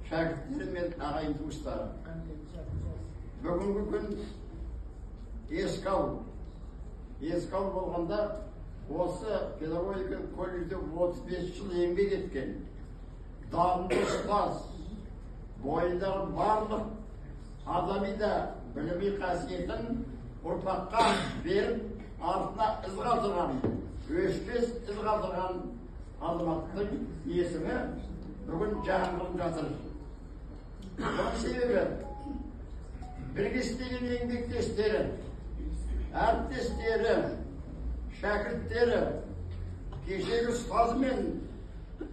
шәкірттері мен ағайын туыстары. Бүгінгі күн еске алу болғанда осы педагогика колледжде 35 жыл еңбек еткен дарынды ұстаз, бойындағы барлық адами да білімі қасиетін ұрпаққа беріп, артына із қалдырған, өшпес із қалдырған азаматтың есімі бүгін жаңғырып жатыр. Оның себебі бірге істеген еңбектестері, әріптестері, шәкірттері, кешегі ұстазы мен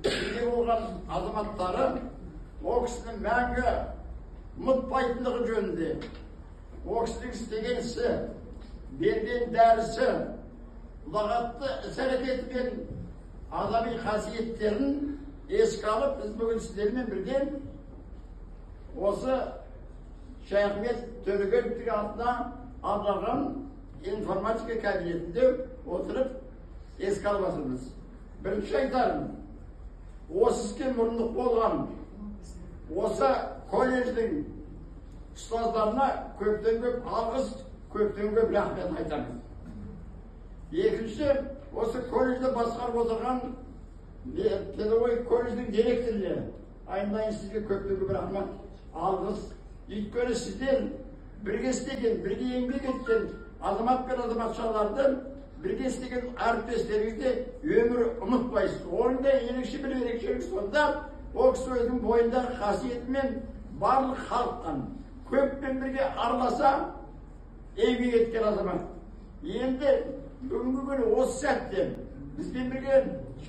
бірге болған азаматтары ол кісінің мәңгі ұмытпайтындығы жөнінде, ол кісінің істеген ісі, берген дәрісі, ұлағатты іс-әрекеті мен адами қасиеттерін еске алып, біз бүгін сіздермен бірге осы Шайхмет Төлегеновтің атына арналған информатика кабинетінде отырып еске аласымыз. Бірінші айтарым, осы іске мұрындық болған осы колледждің ұстаздарына көптен көп алғыс, көптен көп рахмет айтамыз. Екінші, осы колледжді басқарып отырған педагогика колледждің директорлері, айналайын сізге көптен көп рахмет, алғыс. Өйткені сіздер бірге істеген, бірге еңбек еткен азамат пен азаматшаларды бірге істеген әріптестеріңізді өмірі ұмытпайсыз. Оның да ерекше бір ерекшелігі сонда, ол кісі өзінің бойындағы қасиетімен барлық халықтан көппен бірге араласа еңбек еткен азамат. Енді бүгінгі күні осы сәтте бізбен бірге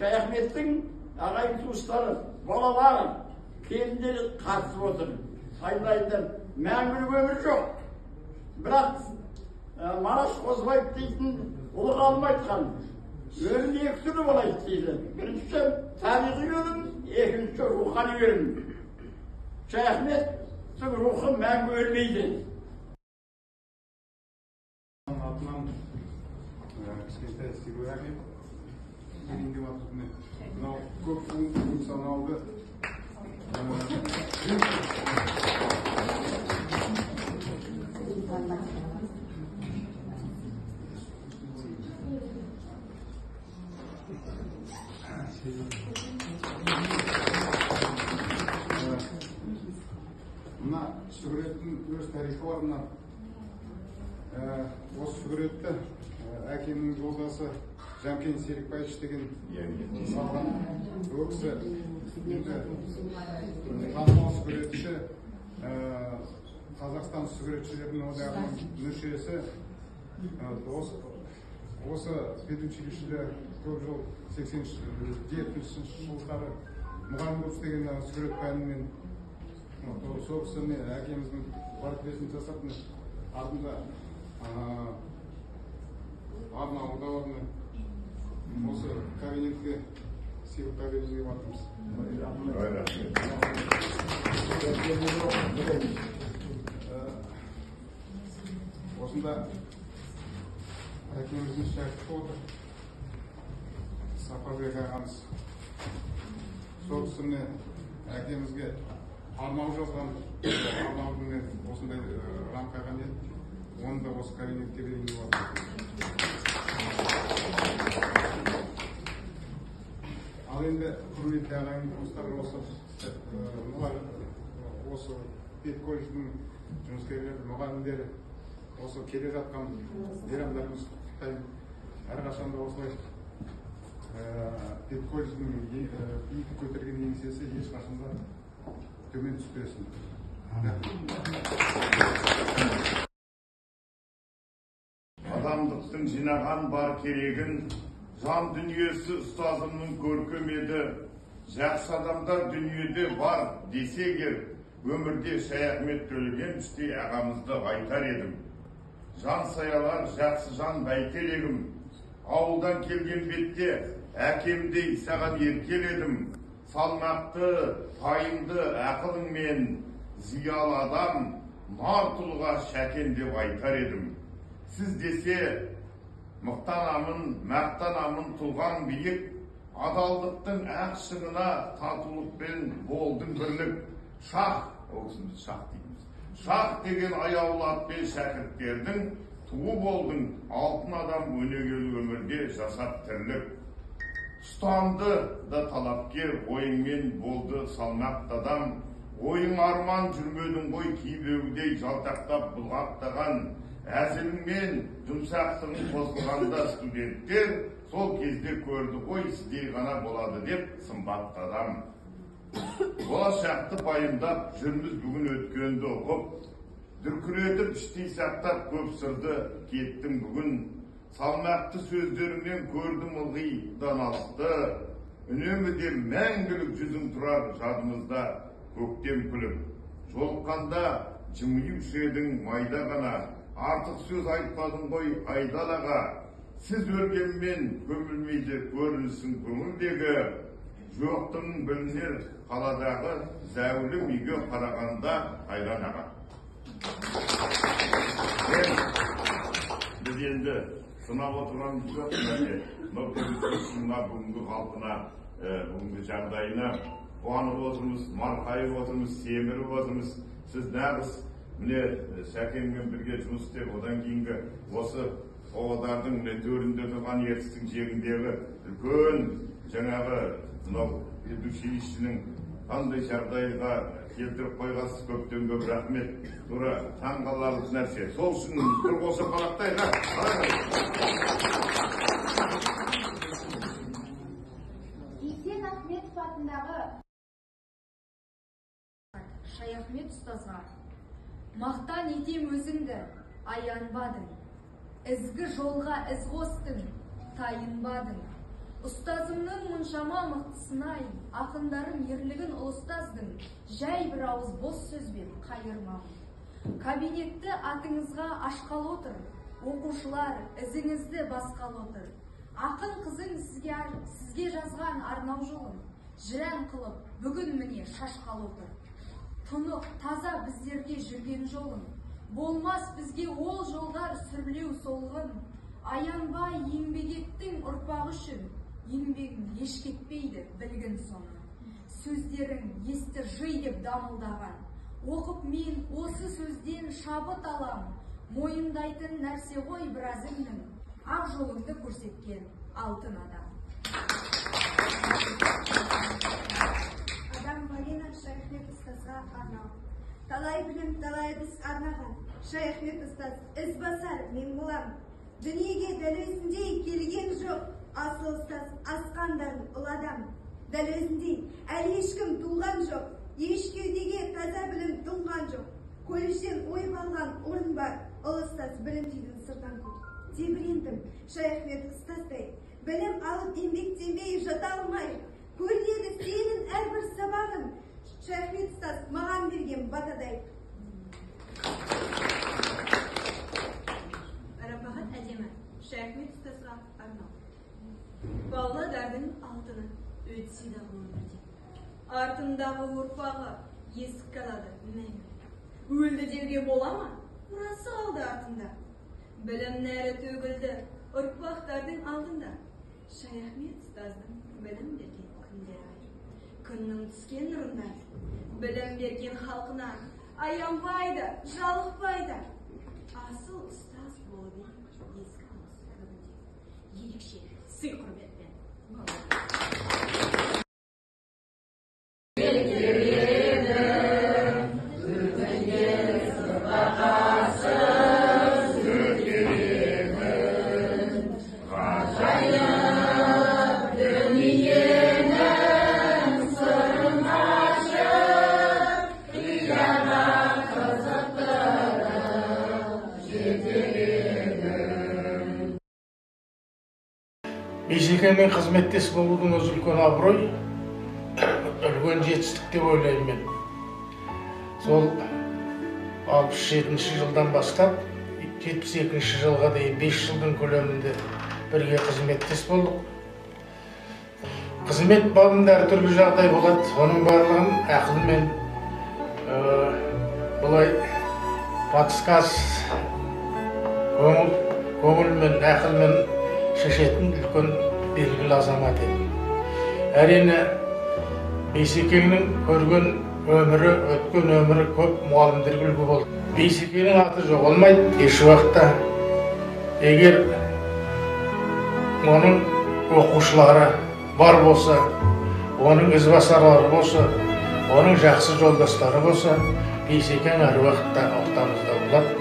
Шайхметтің ағайын туыстары, балалары, келіндері қатысып отыр. Айналайындар, мәңгілік өмір жоқ. Бірақ Мараш Қозыбаев дейтін ұлы ғалым айтқан, өлім екі түрлі болады дейді. Бірінші табиғи өлім, екінші рухани өлім. Шайхметтің рухы мәңгі өлмейді. Атынан кішкентай істеуі рахмет. Келінде уақытында мынау көп функционалды мына сүгіреттің өз тарихы бар. Мына осы сүгіретті әкемнің жолдасы Жамкен Серікбаевич деген салған. Ол кісі енді танымал сүгіретші, Қазақстан сүгіретшілерінің одағының мүшесі. Осы педучилищеде көп жыл 80-70 жылдары мұғалім болып істеген сүгірет пәнінен сол кісі әкеміздің портретін жасап, артында арна аудаларына осы кабинетке сыйлыққа беруге батырмыз. Осында әкеміздің шәкірті отыр, Сапарбек ағамыз. Сол кісі әкемізге арнау жазған, арнаудың осындай рамкаға еді, оны да осы кабинетке берейін деп жатыр. Ал енді құрметті ағайын туыстар, осы педколледждің жұмыскерлері, мұғалімдері, осы келе жатқан мейрамдарымыз құттықтаймын. Әрқашанда осылай педколледждің биік көтерген еңсесі ешқашанда төмен түспесін. Адамдықтың жинаған бар керегін, жан дүниесі ұстазымның көркем еді. Жақсы адамдар дүниеде бар десегер, өмірде Шайхмет Төлегеновтей ағамызды айтар едім. Жан саялар жақсы жан бәйтер едім. Ауылдан келген бетте әкемдей саған еркеледім. Салмақты, пайымды ақылыңмен зиялы адам, нар тұлға Шәкен деп айтар едім. Сіз десе мақтанамын, мақтанамын тұлғаң биік, адалдықтың ақ шыңына татулықпен болдың бірлік. шах, ол кісіні біз шах дейміз. Шах деген аяулы атпен шәкірттердің туы болдың, алтын адам өнегелі өмірде жасап тірлік. Ұстанды да талапкер, ойыңмен болды салмақ адам. Ойың арман жүрмедің ғой кейбеудей жалтақтап бұлғақтаған. Әзіліңмен жұмсақтығын қосылғанда студенттер сол кезде көрді ғой сіздей ғана болады деп сымбатты адам. Болашақты пайымдап жүрміз бүгін өткенді оқып, дүркіретіп іштей сақтап көп сырды кеттім бүгін. Салмақты сөздеріңнен көрдім ылғи даналықты, үнемі де мәңгілік жүзің тұрар жадымызда көктем күліп. Жолыққанда жымиып едің майда ғана, артық сөз айтпадың ғой айдалаға. Сіз өлгенмен көмілмейді көрінсін көңілдегі, жоқтың білінер қаладағы зәулім үйге қарағанда қайран аға. Біз енді сынап отырғанымыз жоқ мәне. Бүгінгі халқына, бүгінгі жағдайына қуанып отырмыз, марқайып отырмыз, семіріп отырмыз. Сіз нағыз міне Сәкенмен бірге жұмыс істеп, одан кейінгі осы павлодардың төрінде тұрған ертістің жегіндегі үлкен жаңағы мынау педучилищенің қандай жағдайға келтіріп қойғансыз, көптен көп рахмет. Тура таңғаларлық нәрсе. Сол үшін бір қоса қалақтайық. Есен Ахметов атындағы Шаяхмет ұстазға мақтан етем өзіңді, аянбадың. Ізгі жолға із қостың, тайынбадың. Ұстазымның мұншама мықтысынай, ақындарым ерлігін ұлыстаздың, жай бір ауыз бос сөзбен қайырмағын. Кабинетті атыңызға ашқал отыр, оқушылар ізіңізді басқал отыр. Ақын қызың сізге жазған арнау жолын, жірән қылып, бүгін міне шашқал отыр. Тұнық, таза біздерге жүрген жолын, болмас бізге ол жолдар сүрлеу солғын. Аянбай еңбек еттің ұрпақ үшін, еңбегің еш кетпейді білгін соны. Сөздерің есті жый деп дамылдаған, оқып мен осы сөзден шабыт алам. Мойындайтын нәрсе ғой біразыңның, ақ жолыңды көрсеткен алтын адам. Адам Марина Шаяхмет ұстазға арнау. Талай білім, талай біз арнаған. Шаяхмет ұстаз, із басар мен болам. Дүниеге дәл өзіндей келген жоқ. Асыл ұстаз асқандарын ұл адам. Дәл өзіндей әлі ешкім туған жоқ. Еш кеудеге таза білім тұнған жоқ. Колледжден ойып алған орын бар. Ұл ұстаз білім түйдің сыртан көп. Тебірендім Шаяхмет ұстаздай. Білім алып еңбектенбей жата алмай. Көрінеді сенің әрбір сабағын, Шаяхмет ұстаз маған берген батадай. Рабағат әдемі, Шаяхмет ұстазға арнау. Павлодардың алтыны өтсе дағы өмірде. Артындағы ұрпағы есік қалады мәңгі. Өлді деуге бола ма? Мұрасы қалды артында. Білім нәрі төгілді ұрпақтардың алдында. Шаяхмет ұстаздың білім берген күндері ай. Күннің түскен нұрында білім берген халқына аянбайды, жалықпайды. Асыл ұстаз болып ескі алыс күнінде. Ерекше сый құрметпен. Бейсекенмен қызметтес болудың өзі үлкен абырой, үлкен жетістік деп ойлаймын мен. Сол 67 жылдан бастап 72 жылға дейін 5 жылдың көлемінде бірге қызметтес болдық. Қызмет бабында әртүрлі жағдай болады, оның барлығын ақылмен, бұлай батысқас көңілмен, ақылмен шешетін үлкен белгілі азамат еді. Әрине, Бейсекеңнің көрген өткен өмірі көп мұғалімдерге үлгі болды. Бейсекенің аты жоғалмайды еш уақытта. Егер оның оқушылары бар болса, оның ізбасарлары болса, оның жақсы жолдастары болса, Бейсекең әр уақытта ортамызда болады.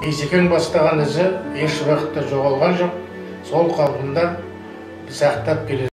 Бейсекең бастаған ізі еш уақытта жоғалған жоқ, сол қалпында сақтап келе